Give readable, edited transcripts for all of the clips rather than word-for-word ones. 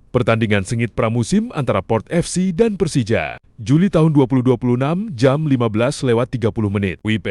Pertandingan sengit pramusim antara Port FC dan Persija. Juli tahun 2026 jam 15.30 WIB.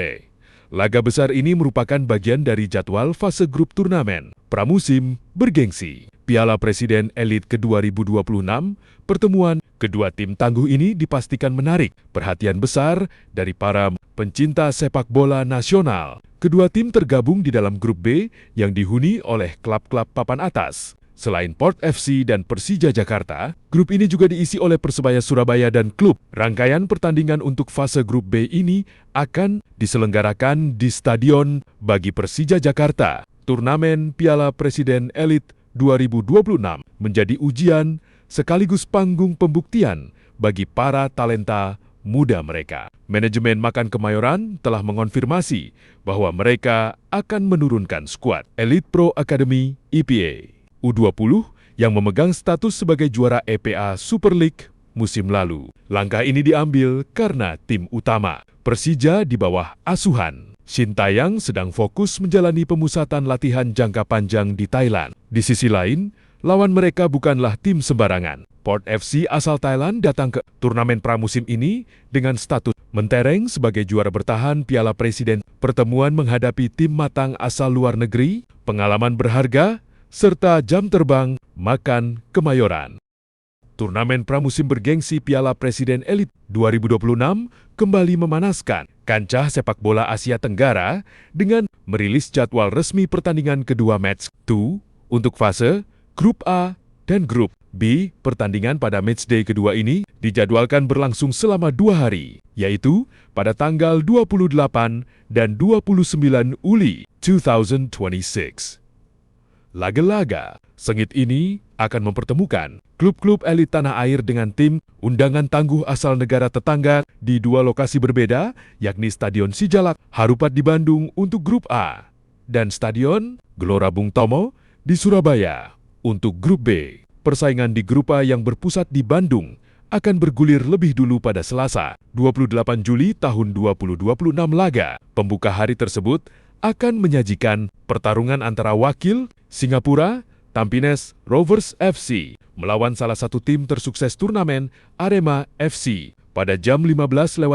Laga besar ini merupakan bagian dari jadwal fase grup turnamen pramusim bergengsi Piala Presiden Elite ke-2026. Pertemuan kedua tim tangguh ini dipastikan menarik perhatian besar dari para pencinta sepak bola nasional. Kedua tim tergabung di dalam grup B yang dihuni oleh klub-klub papan atas. Selain Port FC dan Persija Jakarta, grup ini juga diisi oleh Persebaya Surabaya dan klub. Rangkaian pertandingan untuk fase grup B ini akan diselenggarakan di Stadion bagi Persija Jakarta. Turnamen Piala Presiden Elite 2026 menjadi ujian sekaligus panggung pembuktian bagi para talenta muda mereka. Manajemen Makan Kemayoran telah mengonfirmasi bahwa mereka akan menurunkan skuad Elite Pro Academy (EPA) U20 yang memegang status sebagai juara EPA Super League musim lalu. Langkah ini diambil karena tim utama Persija di bawah asuhan Sintayong sedang fokus menjalani pemusatan latihan jangka panjang di Thailand. Di sisi lain, lawan mereka bukanlah tim sembarangan. Port FC asal Thailand datang ke turnamen pramusim ini dengan status mentereng sebagai juara bertahan Piala Presiden. Pertemuan menghadapi tim matang asal luar negeri, pengalaman berharga, serta jam terbang Makan Kemayoran. Turnamen pramusim bergengsi Piala Presiden Elite 2026 kembali memanaskan kancah sepak bola Asia Tenggara dengan merilis jadwal resmi pertandingan kedua match 2 untuk fase Grup A dan Grup B. Pertandingan pada matchday kedua ini dijadwalkan berlangsung selama 2 hari, yaitu pada tanggal 28 dan 29 Juli 2026. Laga-laga sengit ini akan mempertemukan klub-klub elit tanah air dengan tim undangan tangguh asal negara tetangga di dua lokasi berbeda, yakni Stadion Sijalak Harupat di Bandung untuk Grup A dan Stadion Gelora Bung Tomo di Surabaya untuk Grup B. Persaingan di Grup A yang berpusat di Bandung akan bergulir lebih dulu pada Selasa, 28 Juli tahun 2026 laga. Pembuka hari tersebut akan menyajikan pertarungan antara wakil Singapura, Tampines Rovers FC, melawan salah satu tim tersukses turnamen Arema FC pada jam 15.30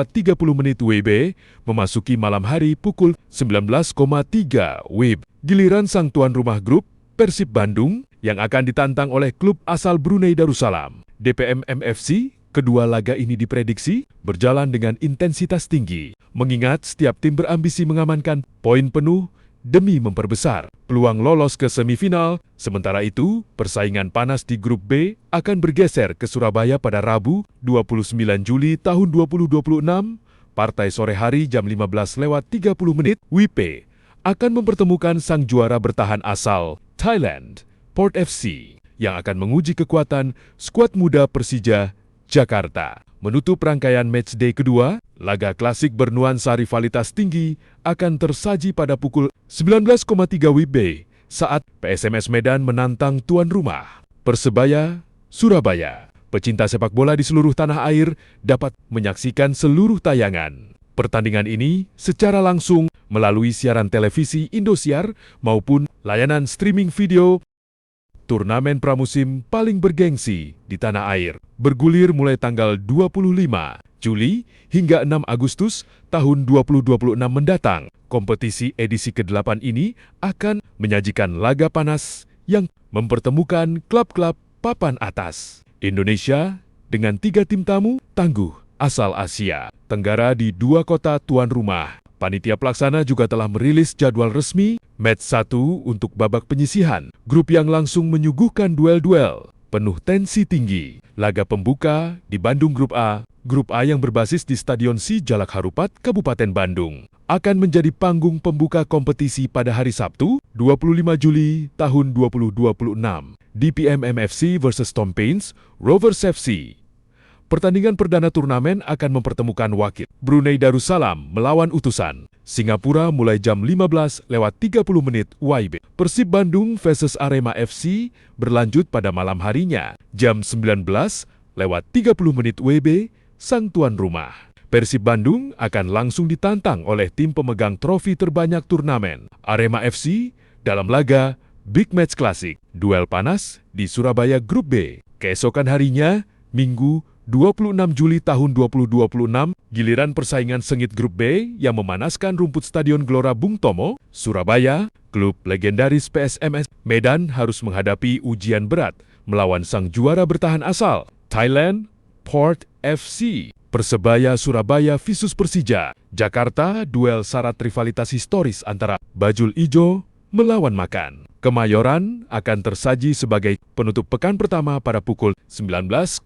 WIB memasuki malam hari pukul 19.3 WIB. Giliran sang tuan rumah grup Persib Bandung yang akan ditantang oleh klub asal Brunei Darussalam, DPM MFC. Kedua laga ini diprediksi berjalan dengan intensitas tinggi, mengingat setiap tim berambisi mengamankan poin penuh demi memperbesar peluang lolos ke semifinal. Sementara itu, persaingan panas di Grup B akan bergeser ke Surabaya pada Rabu, 29 Juli tahun 2026. Partai sore hari jam 15.30 WIB akan mempertemukan sang juara bertahan asal Thailand, Port FC, yang akan menguji kekuatan skuad muda Persija Jakarta. Menutup rangkaian matchday kedua, laga klasik bernuansa rivalitas tinggi akan tersaji pada pukul 19.3 WIB saat PSMS Medan menantang tuan rumah Persebaya Surabaya. Pecinta sepak bola di seluruh tanah air dapat menyaksikan seluruh tayangan pertandingan ini secara langsung melalui siaran televisi Indosiar maupun layanan streaming video. Turnamen pramusim paling bergengsi di tanah air bergulir mulai tanggal 25 Juli hingga 6 Agustus tahun 2026 mendatang. Kompetisi edisi ke-8 ini akan menyajikan laga panas yang mempertemukan klub-klub papan atas Indonesia dengan 3 tim tamu tangguh asal Asia Tenggara di 2 kota tuan rumah. Panitia pelaksana juga telah merilis jadwal resmi match 1 untuk babak penyisihan. Grup yang langsung menyuguhkan duel-duel penuh tensi tinggi. Laga pembuka di Bandung Grup A yang berbasis di Stadion Sijalak Harupat, Kabupaten Bandung, akan menjadi panggung pembuka kompetisi pada hari Sabtu, 25 Juli tahun 2026. DPM MFC vs Tom Paine Rovers FC. Pertandingan perdana turnamen akan mempertemukan wakil Brunei Darussalam melawan utusan Singapura mulai jam 15.30 WIB. Persib Bandung vs Arema FC berlanjut pada malam harinya jam 19.30 WIB sang tuan rumah. Persib Bandung akan langsung ditantang oleh tim pemegang trofi terbanyak turnamen Arema FC dalam laga Big Match Klasik. Duel panas di Surabaya Grup B. Keesokan harinya, Minggu 26 Juli tahun 2026, giliran persaingan sengit Grup B yang memanaskan rumput Stadion Gelora Bung Tomo, Surabaya, klub legendaris PSMS Medan harus menghadapi ujian berat melawan sang juara bertahan asal, Thailand Port FC. Persebaya Surabaya versus Persija, Jakarta, duel syarat rivalitas historis antara Bajul Ijo melawan Makan. Kemayoran akan tersaji sebagai penutup pekan pertama pada pukul 19.3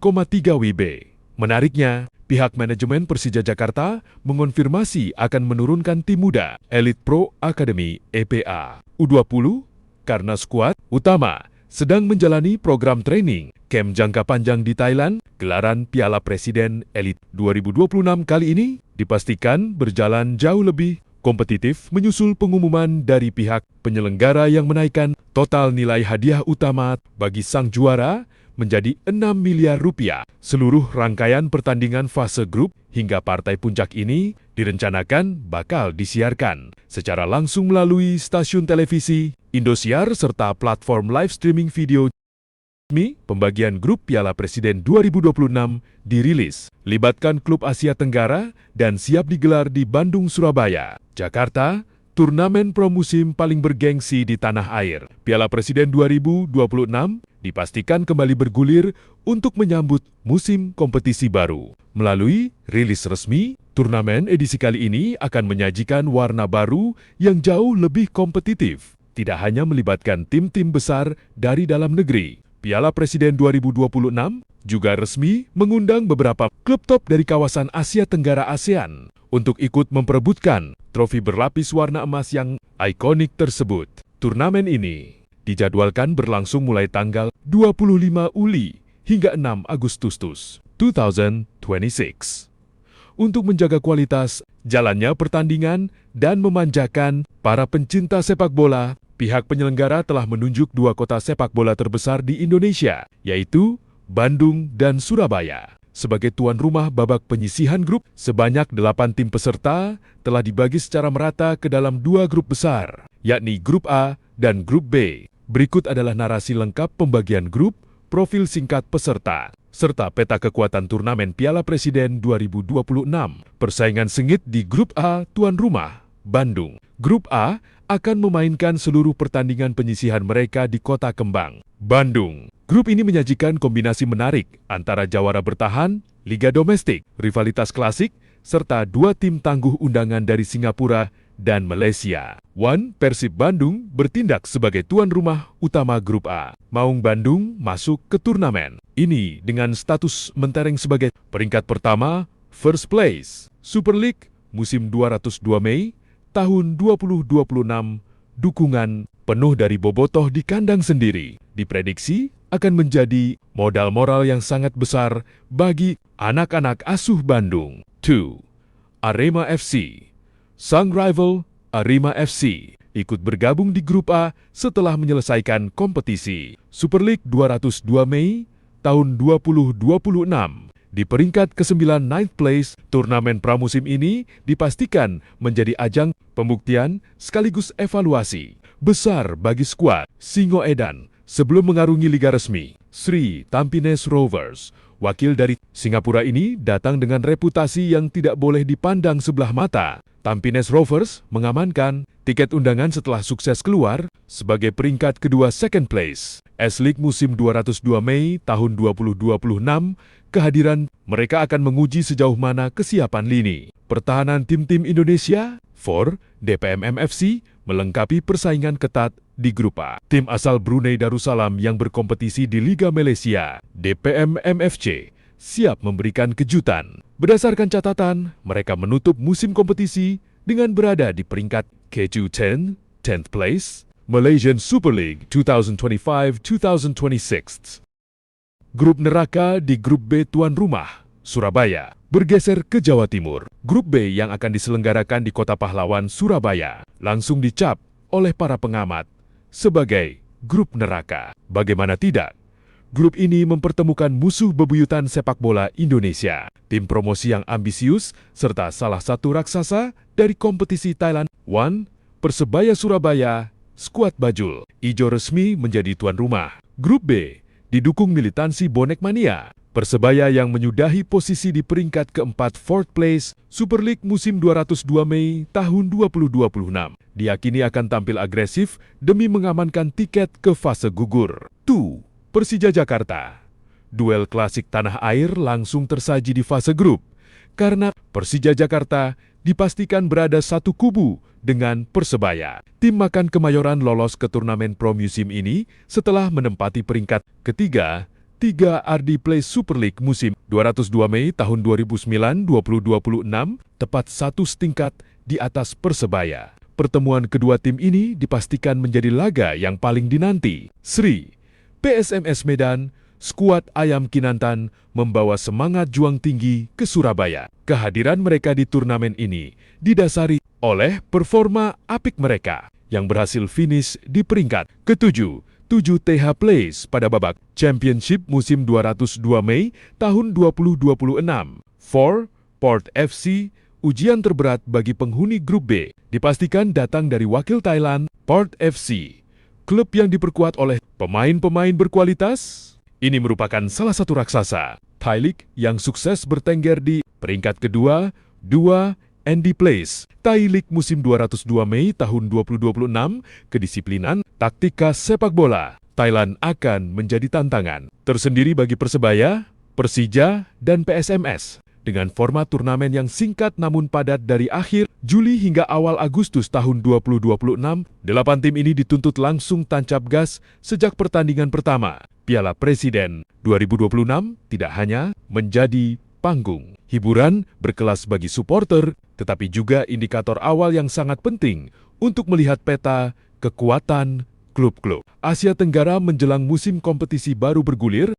WIB. Menariknya, pihak manajemen Persija Jakarta mengonfirmasi akan menurunkan tim muda Elite Pro Academy (EPA) U20 karena skuad utama sedang menjalani program training camp jangka panjang di Thailand. Gelaran Piala Presiden Elite 2026 kali ini dipastikan berjalan jauh lebih kompetitif menyusul pengumuman dari pihak penyelenggara yang menaikkan total nilai hadiah utama bagi sang juara menjadi 6 miliar rupiah. Seluruh rangkaian pertandingan fase grup hingga partai puncak ini direncanakan bakal disiarkan secara langsung melalui stasiun televisi, Indosiar, serta platform live streaming video. Pembagian grup Piala Presiden 2026 dirilis, libatkan klub Asia Tenggara dan siap digelar di Bandung, Surabaya, Jakarta, turnamen pramusim paling bergengsi di tanah air. Piala Presiden 2026 dipastikan kembali bergulir untuk menyambut musim kompetisi baru. Melalui rilis resmi, turnamen edisi kali ini akan menyajikan warna baru yang jauh lebih kompetitif. Tidak hanya melibatkan tim-tim besar dari dalam negeri, Piala Presiden 2026 juga resmi mengundang beberapa klub top dari kawasan Asia Tenggara ASEAN untuk ikut memperebutkan trofi berlapis warna emas yang ikonik tersebut. Turnamen ini dijadwalkan berlangsung mulai tanggal 25 Juli hingga 6 Agustus 2026. Untuk menjaga kualitas jalannya pertandingan dan memanjakan para pencinta sepak bola, pihak penyelenggara telah menunjuk 2 kota sepak bola terbesar di Indonesia, yaitu Bandung dan Surabaya. Sebagai tuan rumah babak penyisihan grup, sebanyak 8 tim peserta telah dibagi secara merata ke dalam 2 grup besar, yakni Grup A dan Grup B. Berikut adalah narasi lengkap pembagian grup, profil singkat peserta, serta peta kekuatan turnamen Piala Presiden 2026. Persaingan sengit di Grup A tuan rumah, Bandung. Grup A akan memainkan seluruh pertandingan penyisihan mereka di Kota Kembang, Bandung. Grup ini menyajikan kombinasi menarik antara jawara bertahan, liga domestik, rivalitas klasik, serta 2 tim tangguh undangan dari Singapura dan Malaysia. Persib Bandung bertindak sebagai tuan rumah utama Grup A. Maung Bandung masuk ke turnamen ini dengan status mentereng sebagai peringkat pertama, first place, Super League musim 202 Mei tahun 2026, dukungan penuh dari bobotoh di kandang sendiri diprediksi akan menjadi modal moral yang sangat besar bagi anak-anak asuh Bandung. 2. Arema FC. Sang rival Arema FC ikut bergabung di Grup A setelah menyelesaikan kompetisi Super League 202 Mei tahun 2026. Di peringkat ke-9 ninth place, turnamen pramusim ini dipastikan menjadi ajang pembuktian sekaligus evaluasi besar bagi skuad Singoedan sebelum mengarungi liga resmi. Sri Tampines Rovers, wakil dari Singapura ini datang dengan reputasi yang tidak boleh dipandang sebelah mata. Tampines Rovers mengamankan tiket undangan setelah sukses keluar sebagai peringkat kedua second place. S-League musim 202 Mei tahun 2026, kehadiran mereka akan menguji sejauh mana kesiapan lini pertahanan tim-tim Indonesia. 4. DPM FC melengkapi persaingan ketat di Grup A. Tim asal Brunei Darussalam yang berkompetisi di Liga Malaysia, DPM MFC, siap memberikan kejutan. Berdasarkan catatan, mereka menutup musim kompetisi dengan berada di peringkat K2 10th place, Malaysian Super League 2025-2026. Grup neraka di Grup B tuan rumah, Surabaya, bergeser ke Jawa Timur. Grup B yang akan diselenggarakan di Kota Pahlawan, Surabaya, langsung dicap oleh para pengamat sebagai grup neraka. Bagaimana tidak? Grup ini mempertemukan musuh bebuyutan sepak bola Indonesia, tim promosi yang ambisius, serta salah satu raksasa dari kompetisi Thailand. 1. Persebaya Surabaya, skuad Bajul Ijo resmi menjadi tuan rumah. Grup B didukung militansi bonek mania. Persebaya yang menyudahi posisi di peringkat keempat fourth place Super League musim 202 Mei tahun 2026 diyakini akan tampil agresif demi mengamankan tiket ke fase gugur. 2. Persija Jakarta. Duel klasik tanah air langsung tersaji di fase grup karena Persija Jakarta dipastikan berada satu kubu dengan Persebaya. Tim Makan Kemayoran lolos ke turnamen pro musim ini setelah menempati peringkat ketiga 3 RD Play Super League musim 202 Mei tahun 2009-2026, tepat satu setingkat di atas Persebaya. Pertemuan kedua tim ini dipastikan menjadi laga yang paling dinanti. Sri, PSMS Medan, skuad Ayam Kinantan membawa semangat juang tinggi ke Surabaya. Kehadiran mereka di turnamen ini didasari oleh performa apik mereka yang berhasil finish di peringkat ketujuh 7 TH Place pada babak Championship musim 202 Mei tahun 2026. 4. Port FC, ujian terberat bagi penghuni grup B, dipastikan datang dari wakil Thailand, Port FC. Klub yang diperkuat oleh pemain-pemain berkualitas, ini merupakan salah satu raksasa Thai League yang sukses bertengger di peringkat kedua, 2 ND Place, Thai League musim 202 Mei tahun 2026, kedisiplinan taktika sepak bola Thailand akan menjadi tantangan tersendiri bagi Persebaya, Persija, dan PSMS. Dengan format turnamen yang singkat namun padat dari akhir Juli hingga awal Agustus tahun 2026, 8 tim ini dituntut langsung tancap gas sejak pertandingan pertama. Piala Presiden 2026 tidak hanya menjadi panggung hiburan berkelas bagi supporter, tetapi juga indikator awal yang sangat penting untuk melihat peta kekuatan klub-klub Asia Tenggara menjelang musim kompetisi baru bergulir.